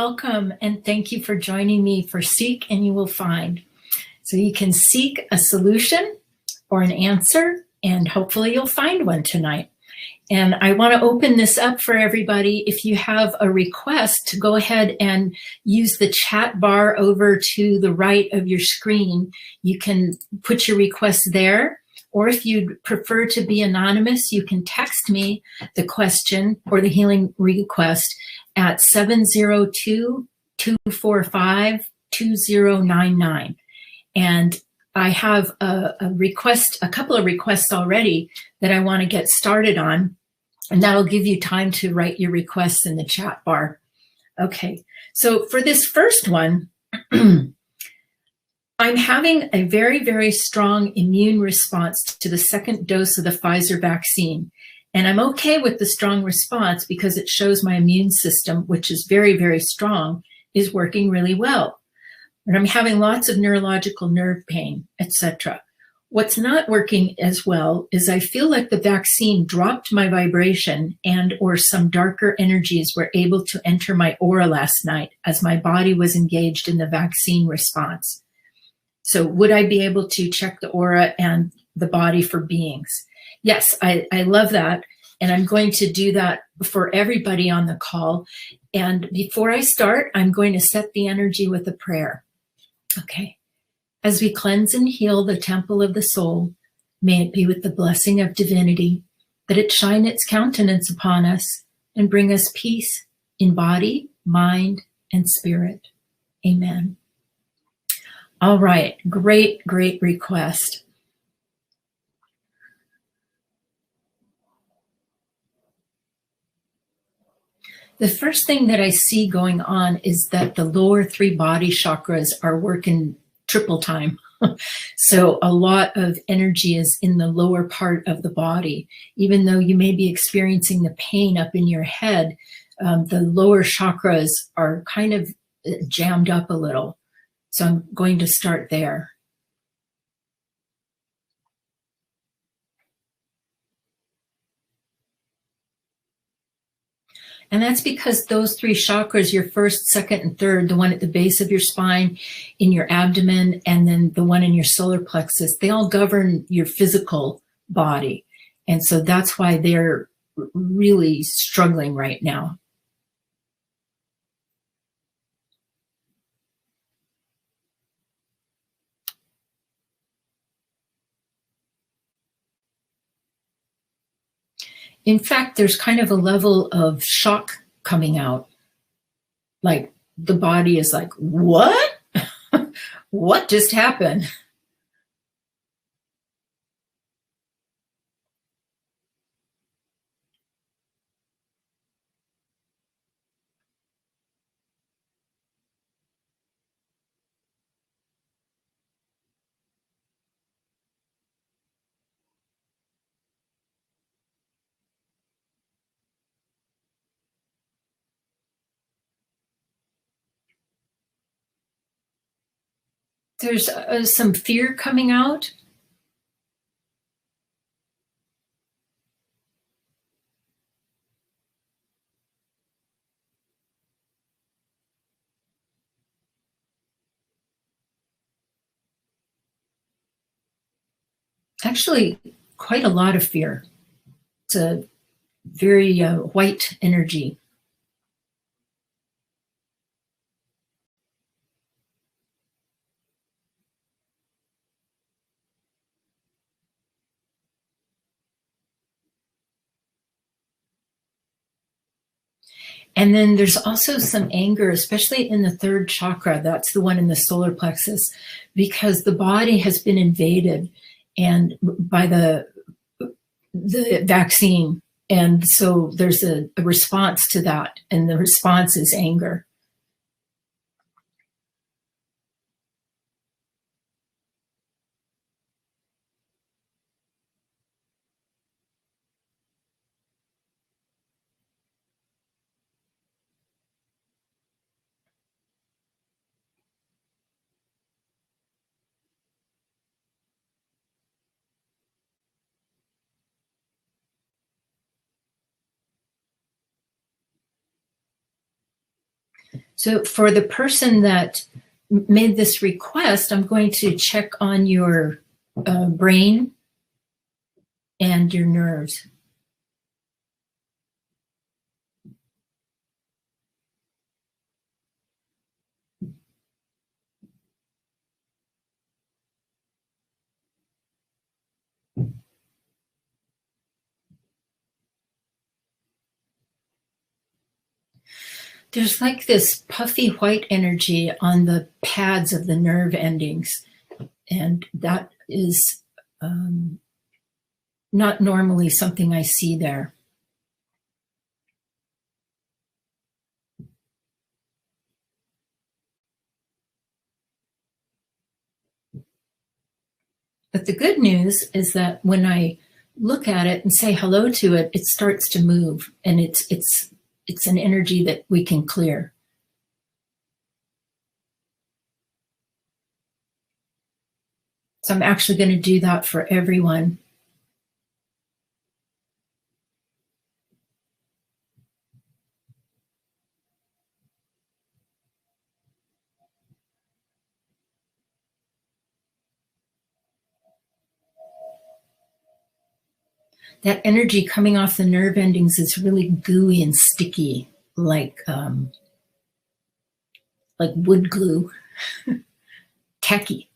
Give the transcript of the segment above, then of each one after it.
welcome, and thank you for joining me for Seek and You Will Find. So you can seek a solution or an answer, and hopefully you'll find one tonight. And I want to open this up for everybody. If you have a request, go ahead and use the chat bar over to the right of your screen. You can put your request there. Or if you'd prefer to be anonymous, you can text me the question or the healing request at 702-245-2099. And I have a couple of requests already that I want to get started on, and that'll give you time to write your requests in the chat bar. Okay, so for this first one, I'm having a very, very strong immune response to the second dose of the Pfizer vaccine. And I'm okay with the strong response because it shows my immune system, which is very, very strong, is working really well. And I'm having lots of neurological nerve pain, etc. What's not working as well is I feel like the vaccine dropped my vibration and or some darker energies were able to enter my aura last night as my body was engaged in the vaccine response. So would I be able to check the aura and the body for beings? Yes, I love that. And I'm going to do that for everybody on the call. And before I start, I'm going to set the energy with a prayer. Okay. As we cleanse and heal the temple of the soul, may it be with the blessing of divinity, that it shine its countenance upon us and bring us peace in body, mind, and spirit. Amen. All right, great, great request. The first thing that I see going on is that the lower three body chakras are working triple time. So a lot of energy is in the lower part of the body. Even though you may be experiencing the pain up in your head, the lower chakras are kind of jammed up a little. So I'm going to start there. And that's because those three chakras, your first, second, and third, the one at the base of your spine, in your abdomen, and then the one in your solar plexus, they all govern your physical body. And so that's why they're really struggling right now. In fact, there's kind of a level of shock coming out. Like the body is like, what? What just happened? There's some fear coming out. Actually, quite a lot of fear. It's a very white energy. And then there's also some anger, especially in the third chakra. That's the one in the solar plexus, because the body has been invaded and by the vaccine. And so there's a response to that, and the response is anger. So for the person that made this request, I'm going to check on your brain and your nerves. There's like this puffy white energy on the pads of the nerve endings, and that is not normally something I see there. But the good news is that when I look at it and say hello to it, it starts to move, and it's an energy that we can clear. So I'm actually going to do that for everyone. That energy coming off the nerve endings is really gooey and sticky, like wood glue, tacky.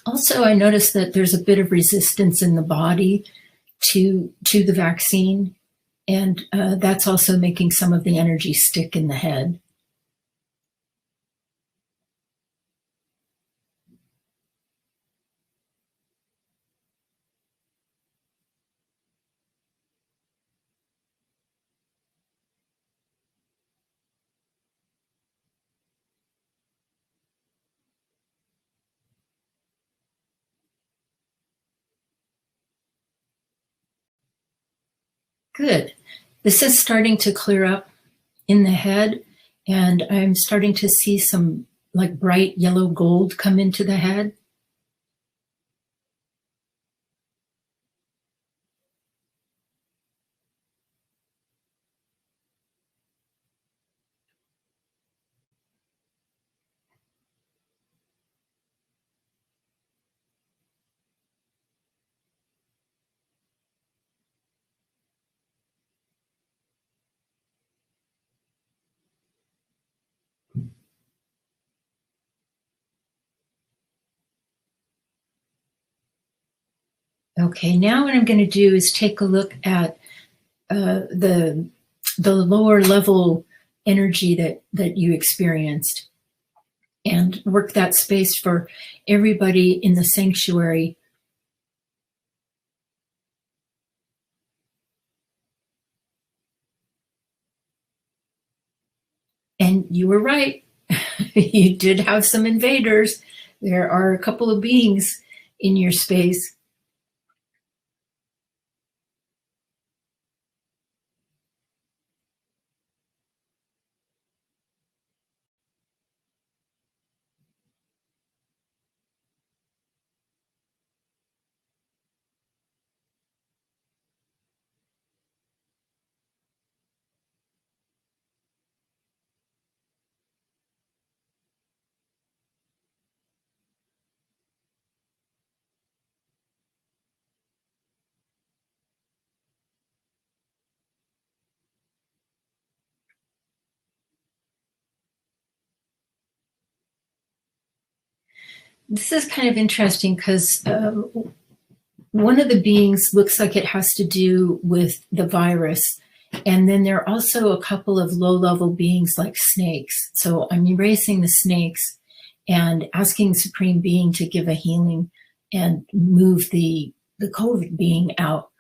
Also, I noticed that there's a bit of resistance in the body to the vaccine, and that's also making some of the energy stick in the head. Good. This is starting to clear up in the head, and I'm starting to see some like bright yellow gold come into the head. Okay, now what I'm going to do is take a look at the lower level energy that you experienced, and work that space for everybody in the sanctuary. And you were right. You did have some invaders. There are a couple of beings in your space. This is kind of interesting because one of the beings looks like it has to do with the virus. And then there are also a couple of low-level beings like snakes. So I'm erasing the snakes and asking Supreme Being to give a healing and move the COVID being out.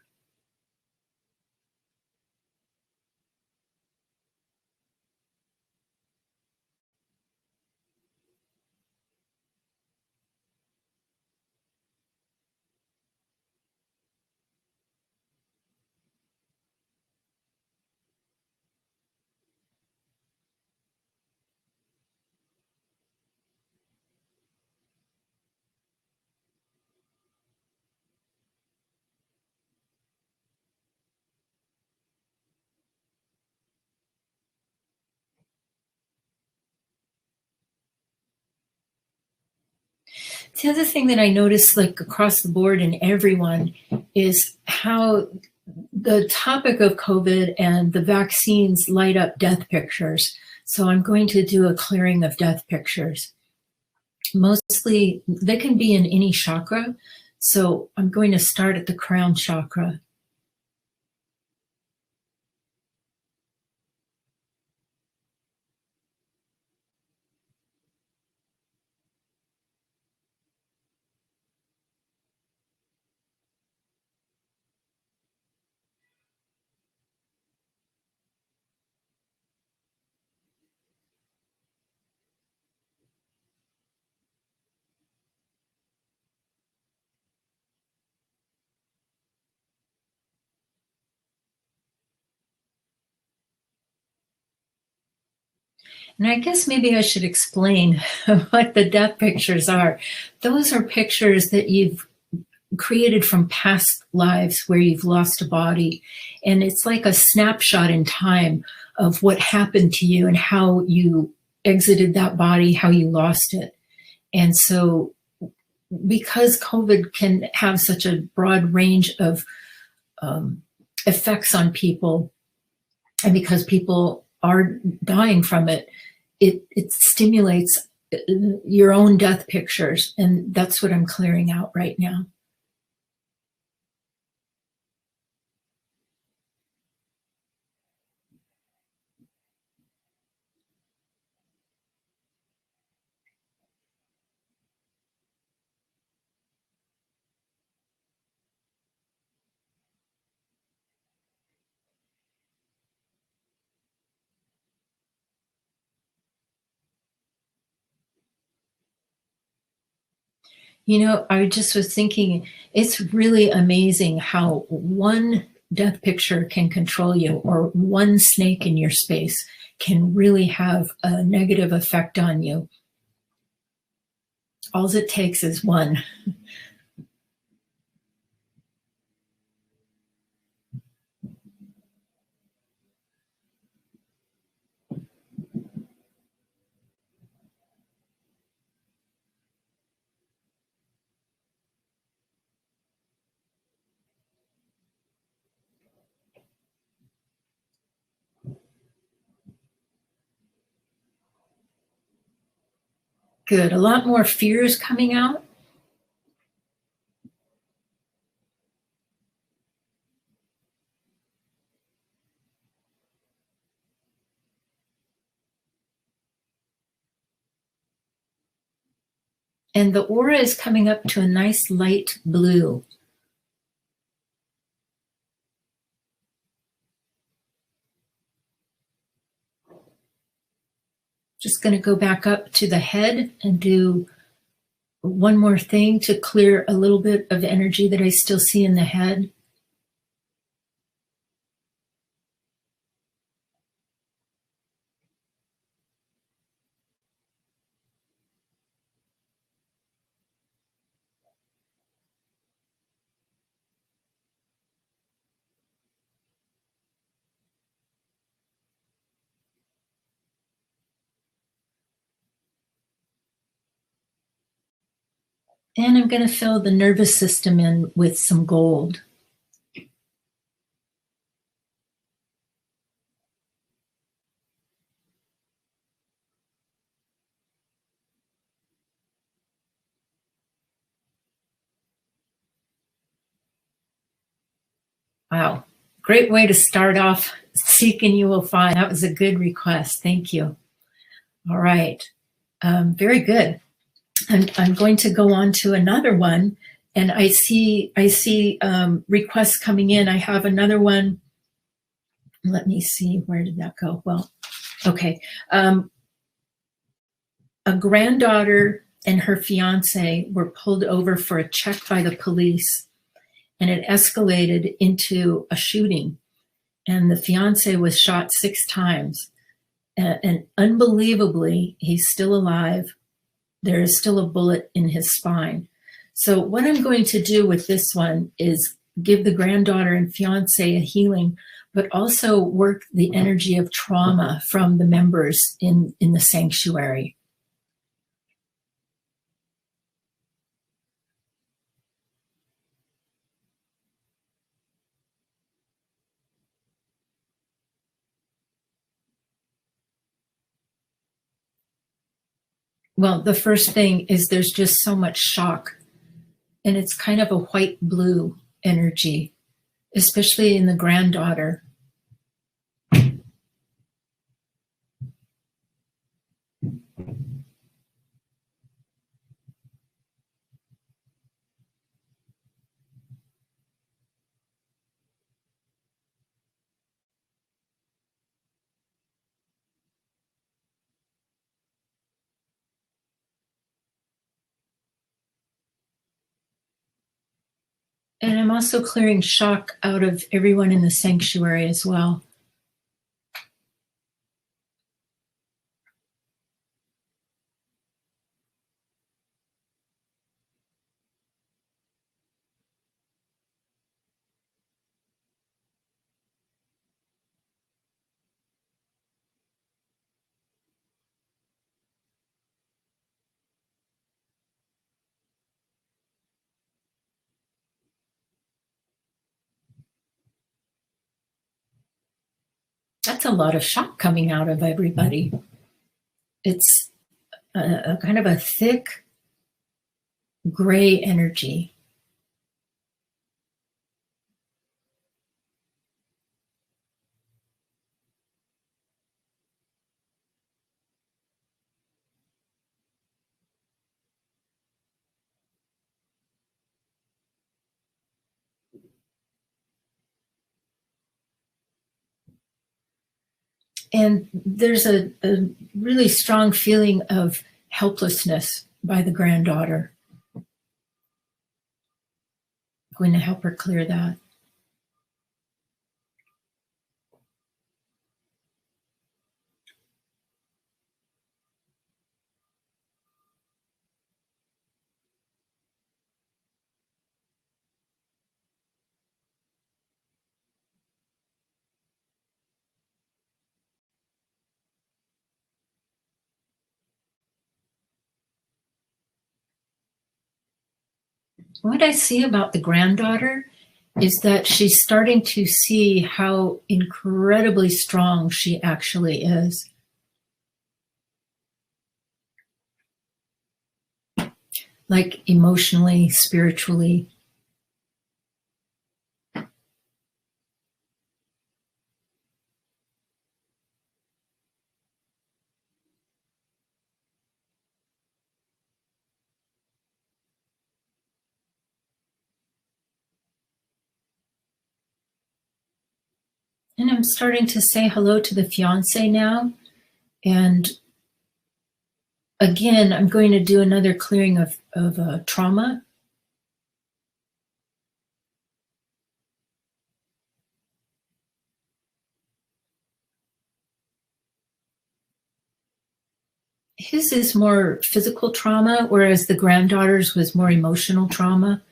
The other thing that I noticed, like across the board in everyone, is how the topic of COVID and the vaccines light up death pictures. So I'm going to do a clearing of death pictures. Mostly, they can be in any chakra. So I'm going to start at the crown chakra. And I guess maybe I should explain what the death pictures are. Those are pictures that you've created from past lives where you've lost a body. And it's like a snapshot in time of what happened to you and how you exited that body, how you lost it. And so because COVID can have such a broad range of effects on people, and because people are dying from it, it stimulates your own death pictures. And that's what I'm clearing out right now. You know, I just was thinking, it's really amazing how one death picture can control you, or one snake in your space can really have a negative effect on you. All it takes is one. Good. A lot more fears coming out. And the aura is coming up to a nice light blue. Just going to go back up to the head and do one more thing to clear a little bit of energy that I still see in the head. And I'm going to fill the nervous system in with some gold. Wow. Great way to start off. Seek and you will find. That was a good request. Thank you. All right. Very good. I'm going to go on to another one. And I see requests coming in. I have another one. Let me see. Where did that go? Well, okay. A granddaughter and her fiance were pulled over for a check by the police, and it escalated into a shooting. And the fiance was shot 6 times. And unbelievably, he's still alive. There is still a bullet in his spine. So what I'm going to do with this one is give the granddaughter and fiance a healing, but also work the energy of trauma from the members in the sanctuary. Well, the first thing is there's just so much shock, and it's kind of a white-blue energy, especially in the granddaughter. And I'm also clearing shock out of everyone in the sanctuary as well. That's a lot of shock coming out of everybody. It's a kind of a thick gray energy. And there's a really strong feeling of helplessness by the granddaughter. I'm going to help her clear that. What I see about the granddaughter is that she's starting to see how incredibly strong she actually is. Like emotionally, spiritually. And I'm starting to say hello to the fiance now. And again, I'm going to do another clearing of trauma. His is more physical trauma, whereas the granddaughter's was more emotional trauma.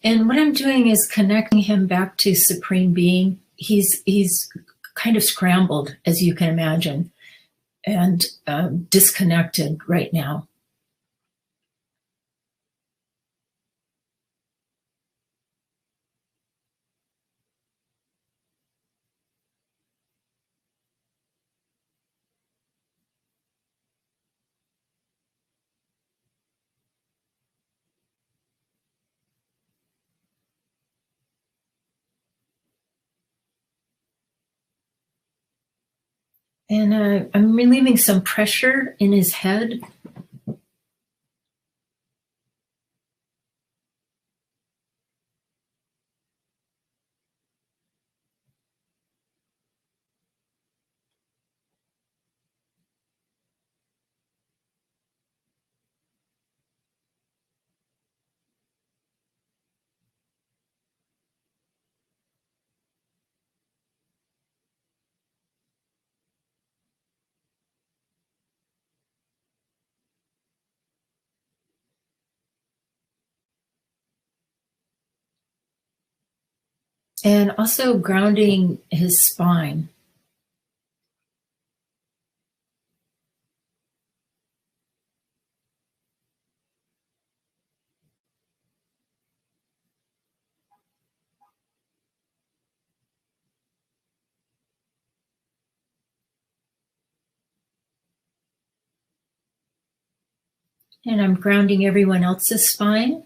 And what I'm doing is connecting him back to Supreme Being. He's kind of scrambled, as you can imagine, and disconnected right now. And I'm relieving some pressure in his head. And also grounding his spine. And I'm grounding everyone else's spine.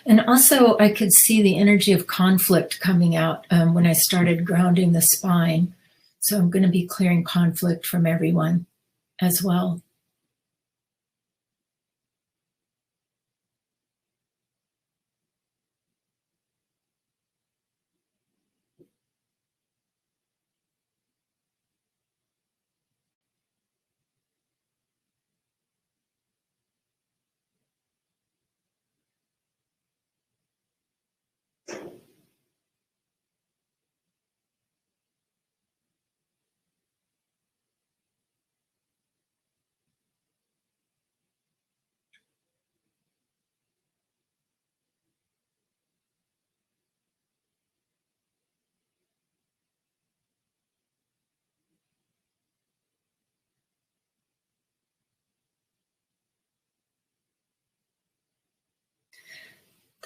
And also, I could see the energy of conflict coming out when I started grounding the spine. So I'm going to be clearing conflict from everyone as well.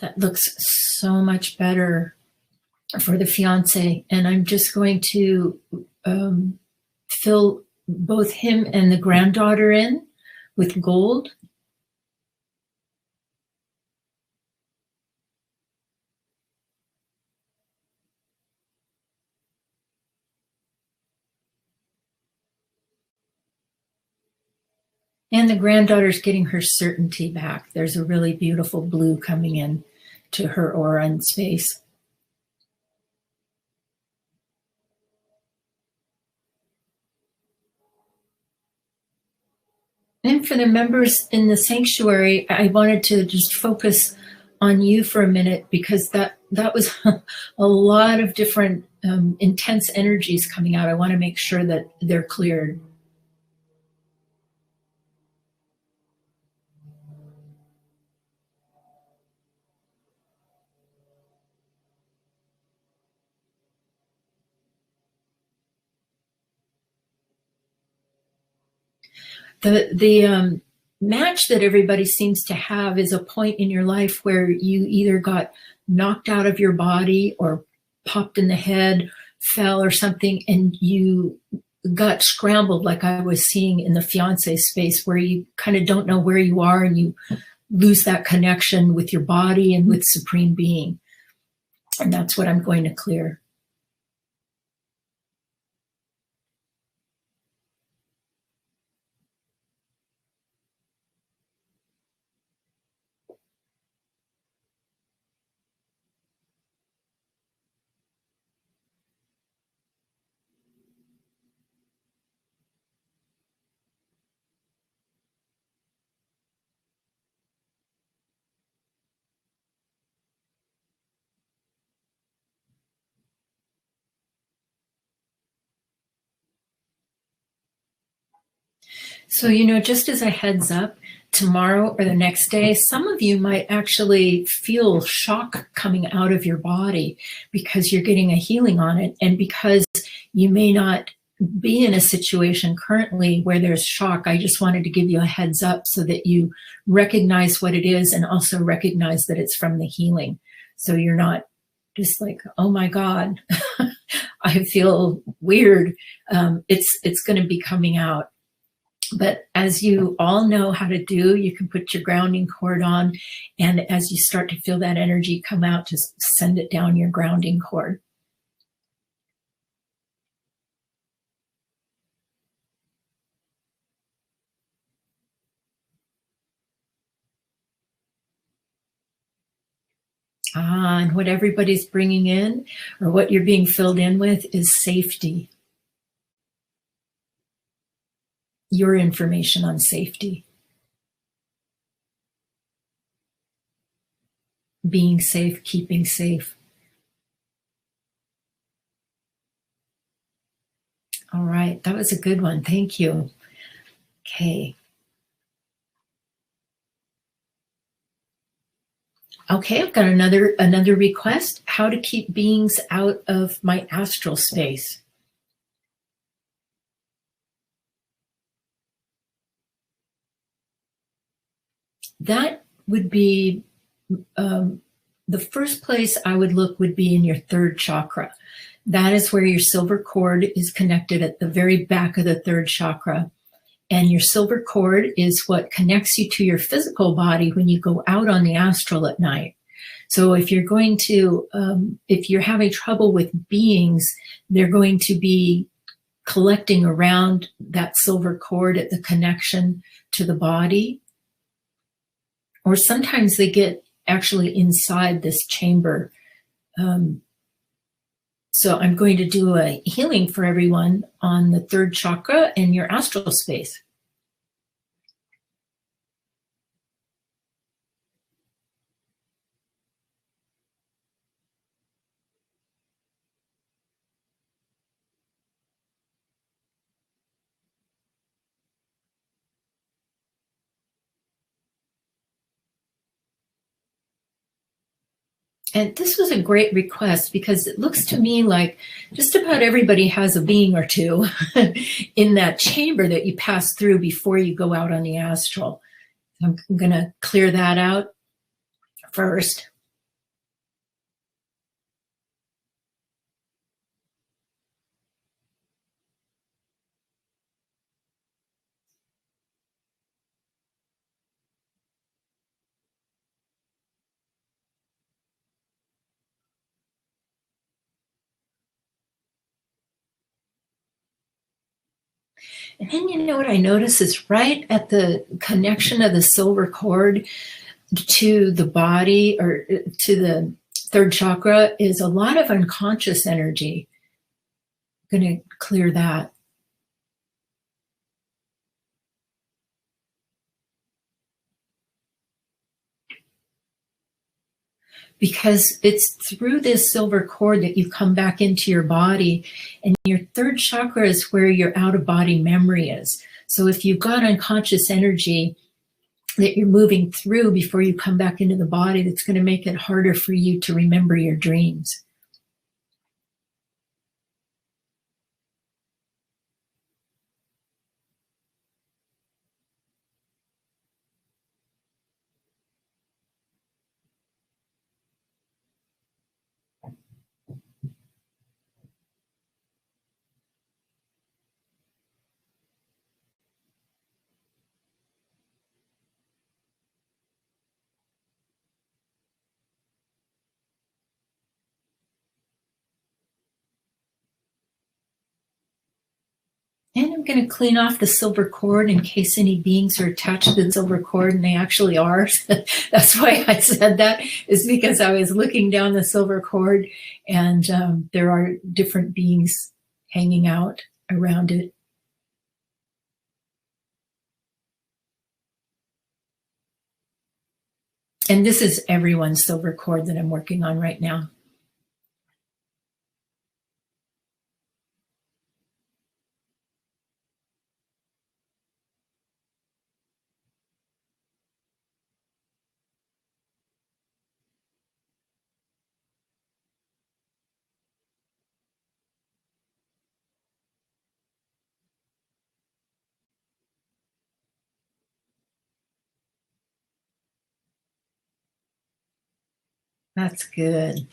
That looks so much better for the fiance. And I'm just going to fill both him and the granddaughter in with gold. And the granddaughter's getting her certainty back. There's a really beautiful blue coming in to her aura and space. And for the members in the sanctuary, I wanted to just focus on you for a minute, because that was a lot of different intense energies coming out. I want to make sure that they're cleared. The match that everybody seems to have is a point in your life where you either got knocked out of your body or popped in the head, fell or something, and you got scrambled, like I was seeing in the fiance space, where you kind of don't know where you are and you lose that connection with your body and with Supreme Being. And that's what I'm going to clear. So, just as a heads up, tomorrow or the next day, some of you might actually feel shock coming out of your body because you're getting a healing on it, and because you may not be in a situation currently where there's shock. I just wanted to give you a heads up so that you recognize what it is, and also recognize that it's from the healing. So you're not just like, oh my God, I feel weird. It's going to be coming out. But as you all know how to do, you can put your grounding cord on, and as you start to feel that energy come out, just send it down your grounding cord. And what everybody's bringing in, or what you're being filled in with, is safety. Your information on safety. being safe, keeping safe. All right, that was a good one. Thank you. Okay. Okay, I've got another request. How to keep beings out of my astral space. That would be the first place I would look would be in your third chakra. That is where your silver cord is connected at the very back of the third chakra. And your silver cord is what connects you to your physical body when you go out on the astral at night. So if you're going to, if you're having trouble with beings, they're going to be collecting around that silver cord at the connection to the body. Or sometimes they get actually inside this chamber. So I'm going to do a healing for everyone on the third chakra and your astral space. And this was a great request because it looks to me like just about everybody has a being or two in that chamber that you pass through before you go out on the astral. I'm going to clear that out first. And then you know what I notice is right at the connection of the silver cord to the body or to the third chakra is a lot of unconscious energy. I'm going to clear that. Because it's through this silver cord that you come back into your body, and your third chakra is where your out-of-body memory is. So if you've got unconscious energy that you're moving through before you come back into the body, that's going to make it harder for you to remember your dreams. And I'm going to clean off the silver cord in case any beings are attached to the silver cord, and they actually are. That's why I said that, is because I was looking down the silver cord, and there are different beings hanging out around it. And this is everyone's silver cord that I'm working on right now. That's good.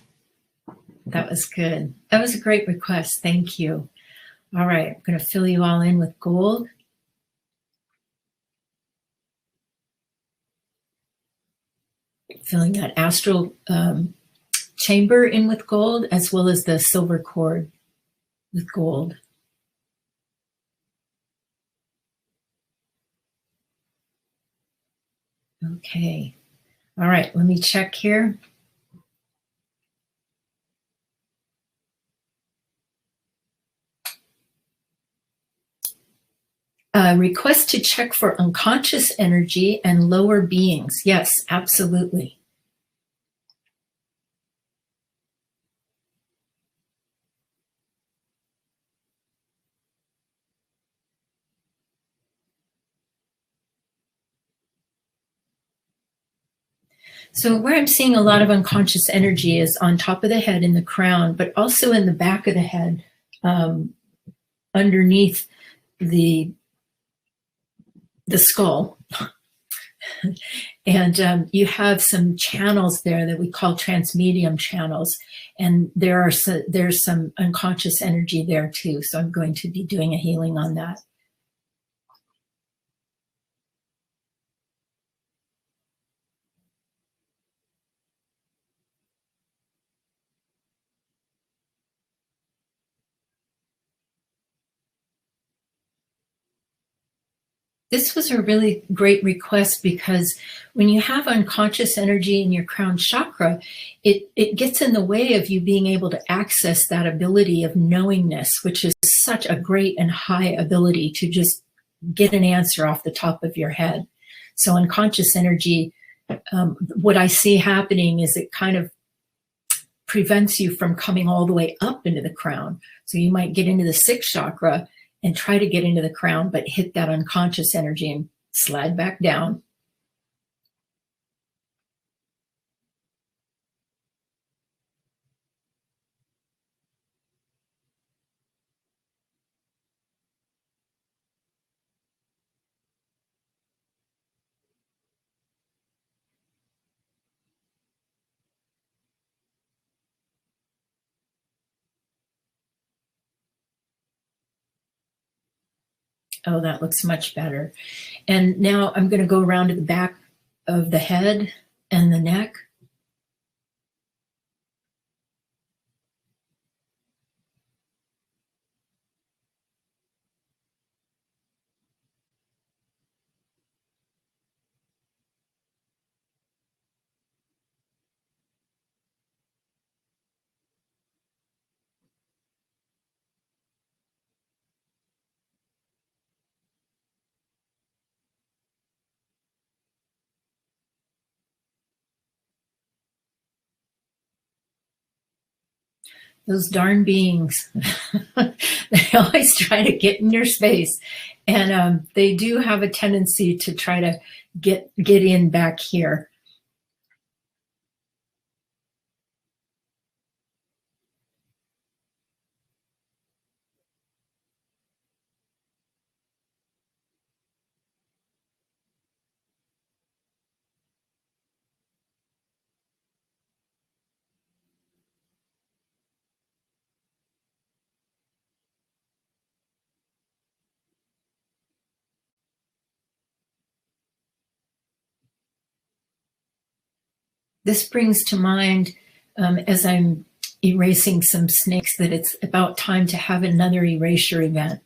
That was good. That was a great request. Thank you. All right, I'm going to fill you all in with gold. Filling that astral chamber in with gold, as well as the silver cord with gold. Okay. All right, let me check here. Request to check for unconscious energy and lower beings. Yes, absolutely. So where I'm seeing a lot of unconscious energy is on top of the head in the crown, but also in the back of the head, underneath the skull. And you have some channels there that we call transmedium channels, and there's some unconscious energy there too. So I'm going to be doing a healing on that. This was a really great request because when you have unconscious energy in your crown chakra, it gets in the way of you being able to access that ability of knowingness, which is such a great and high ability to just get an answer off the top of your head. So unconscious energy, what I see happening is it kind of prevents you from coming all the way up into the crown. So you might get into the sixth chakra and try to get into the crown, but hit that unconscious energy and slide back down. Oh, that looks much better. And now I'm going to go around to the back of the head and the neck. Those darn beings, they always try to get in your space. And they do have a tendency to try to get in back here. This brings to mind, as I'm erasing some snakes, that it's about time to have another erasure event.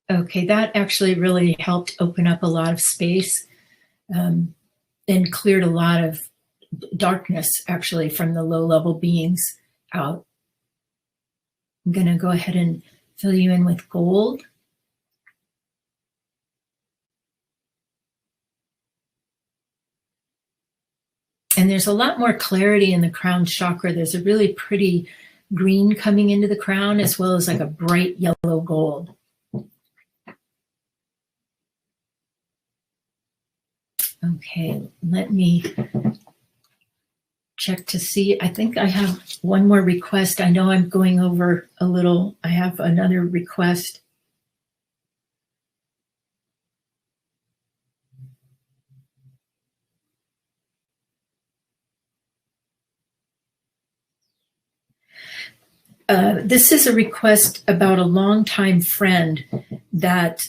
Okay, that actually really helped open up a lot of space, and cleared a lot of darkness actually from the low level beings out. I'm going to go ahead and fill you in with gold. And there's a lot more clarity in the crown chakra. There's a really pretty green coming into the crown, as well as like a bright yellow gold. Okay, let me check to see. I think I have one more request. I know I'm going over a little. I have another request. This is a request about a longtime friend that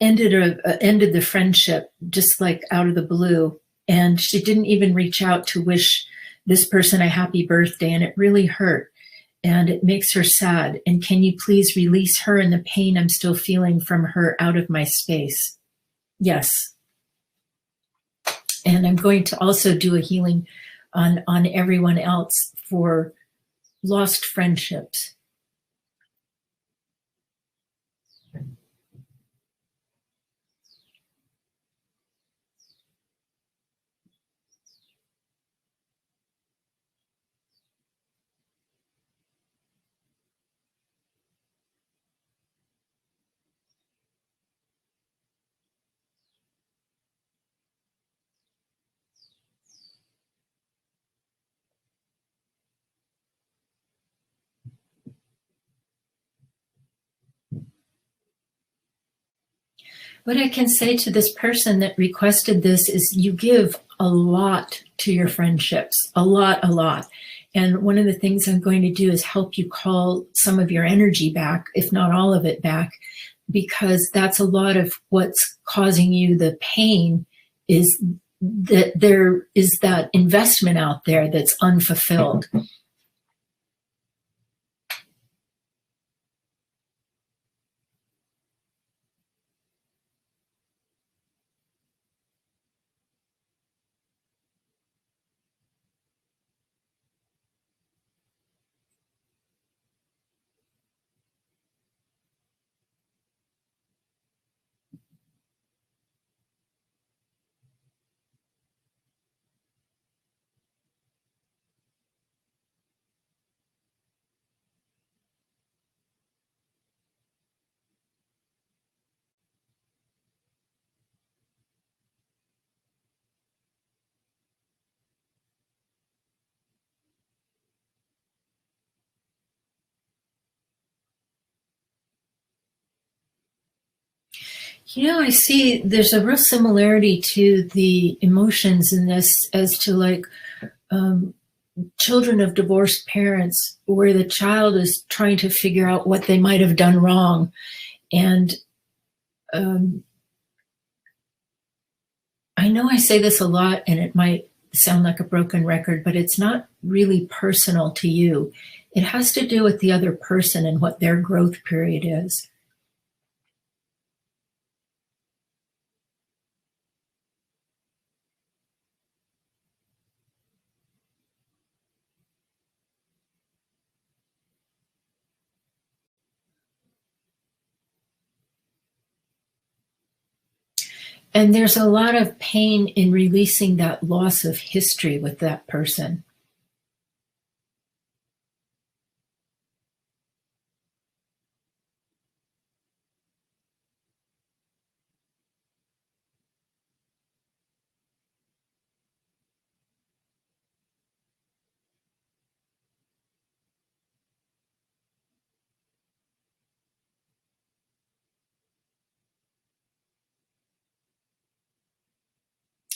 ended the friendship just like out of the blue. And she didn't even reach out to wish this person a happy birthday, and it really hurt. And it makes her sad. And can you please release her and the pain I'm still feeling from her out of my space? Yes. And I'm going to also do a healing on everyone else for lost friendships. What I can say to this person that requested this is you give a lot to your friendships, a lot, a lot. And one of the things I'm going to do is help you call some of your energy back, if not all of it back, because that's a lot of what's causing you the pain, is that there is that investment out there that's unfulfilled. I see there's a real similarity to the emotions in this as to like children of divorced parents, where the child is trying to figure out what they might have done wrong. And I know I say this a lot and it might sound like a broken record, but it's not really personal to you. It has to do with the other person and what their growth period is. And there's a lot of pain in releasing that loss of history with that person.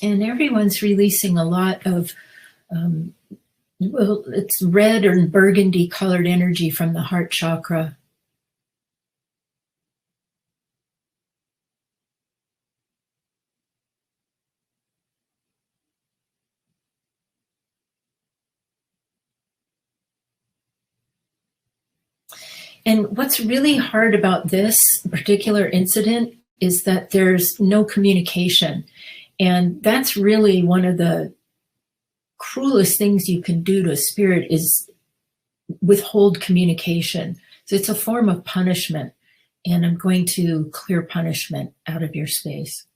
And everyone's releasing a lot of, well, it's red or burgundy colored energy from the heart chakra. And what's really hard about this particular incident is that there's no communication. And that's really one of the cruelest things you can do to a spirit, is withhold communication. So it's a form of punishment. And I'm going to clear punishment out of your space.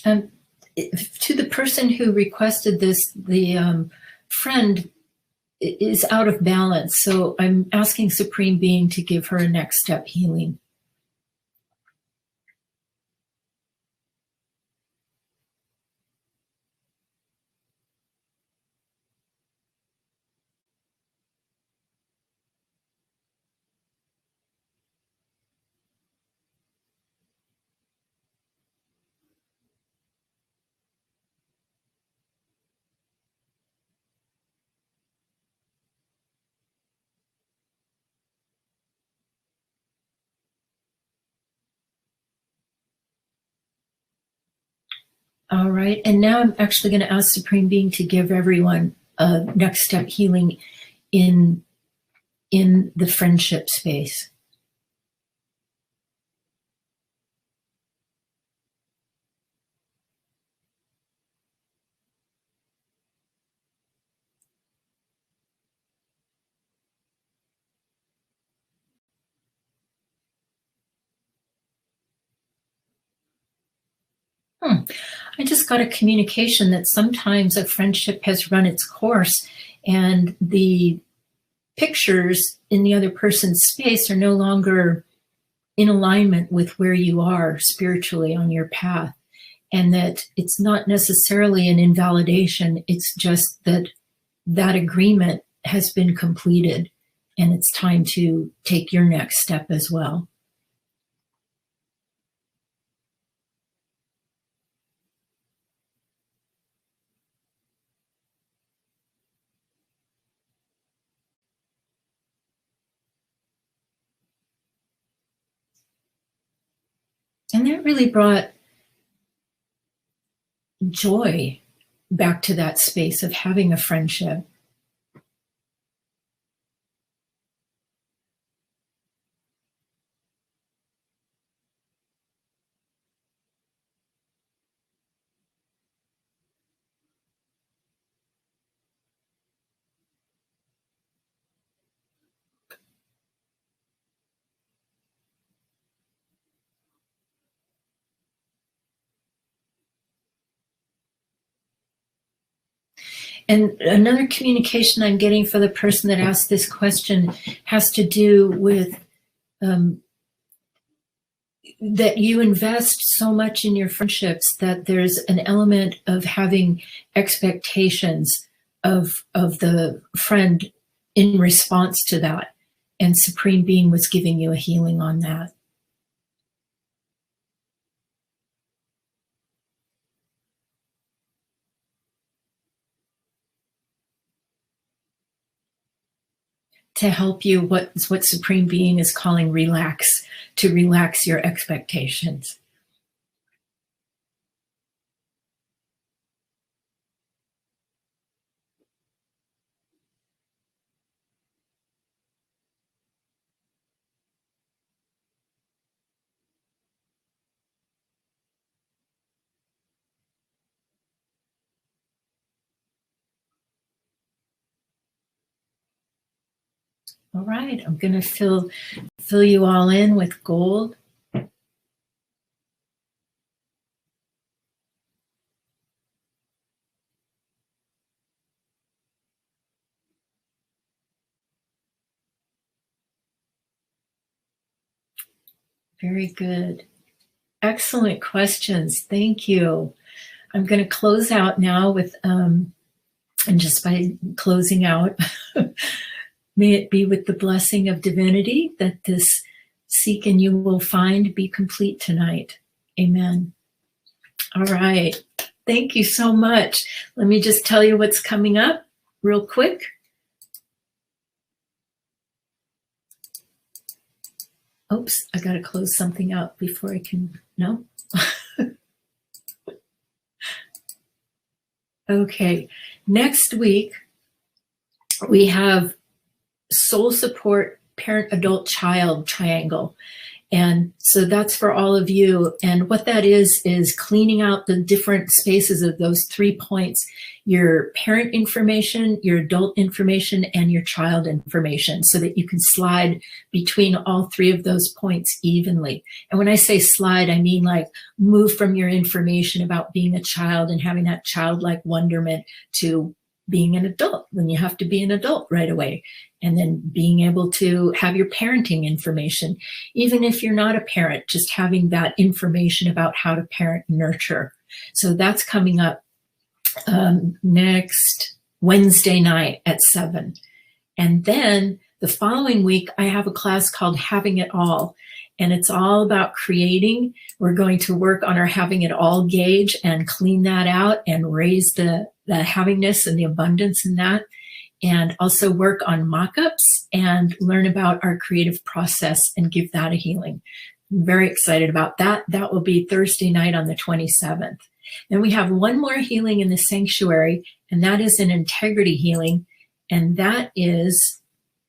Um, to the person who requested this, the friend is out of balance. So I'm asking Supreme Being to give her a next step healing. All right. And now I'm actually going to ask Supreme Being to give everyone a next step healing in the friendship space. I just got a communication that sometimes a friendship has run its course and the pictures in the other person's space are no longer in alignment with where you are spiritually on your path. And that it's not necessarily an invalidation, it's just that that agreement has been completed and it's time to take your next step as well. And that really brought joy back to that space of having a friendship. And another communication I'm getting for the person that asked this question has to do with that you invest so much in your friendships that there's an element of having expectations of the friend in response to that. And Supreme Being was giving you a healing on that. To help you, what Supreme Being is calling relax, to relax your expectations. All right, I'm going to fill you all in with gold. Very good. Excellent questions. Thank you. I'm going to close out now with, and just by closing out, may it be with the blessing of divinity that this seek and you will find be complete tonight. Amen. All right. Thank you so much. Let me just tell you what's coming up real quick. Oops, I got to close something out before I can, no? Okay, next week we have soul support parent adult child triangle. And so that's for all of you. And what that is cleaning out the different spaces of those 3 points: your parent information, your adult information, and your child information, so that you can slide between all 3 of those points evenly. And when I say slide, I mean like move from your information about being a child and having that childlike wonderment to being an adult when you have to be an adult right away. And then being able to have your parenting information, even if you're not a parent, just having that information about how to parent and nurture. So that's coming up next Wednesday night at 7. And then the following week, I have a class called Having It All. And it's all about creating. We're going to work on our having it all gauge and clean that out and raise the havingness and the abundance in that. And also work on mock-ups and learn about our creative process and give that a healing. I'm very excited about that. That will be Thursday night on the 27th. Then we have one more healing in the sanctuary, and that is an integrity healing. And that is,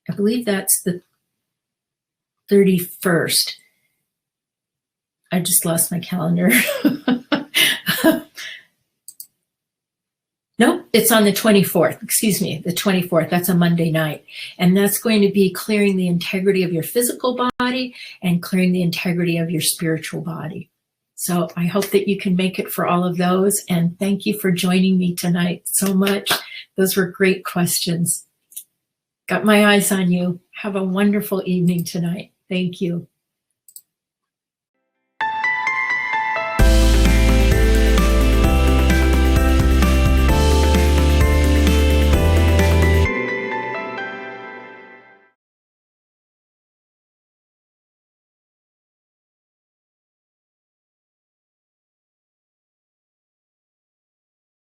I believe that's the 31st. I just lost my calendar. Nope, it's on the 24th. Excuse me, the 24th. That's a Monday night. And that's going to be clearing the integrity of your physical body and clearing the integrity of your spiritual body. So I hope that you can make it for all of those. And thank you for joining me tonight so much. Those were great questions. Got my eyes on you. Have a wonderful evening tonight. Thank you.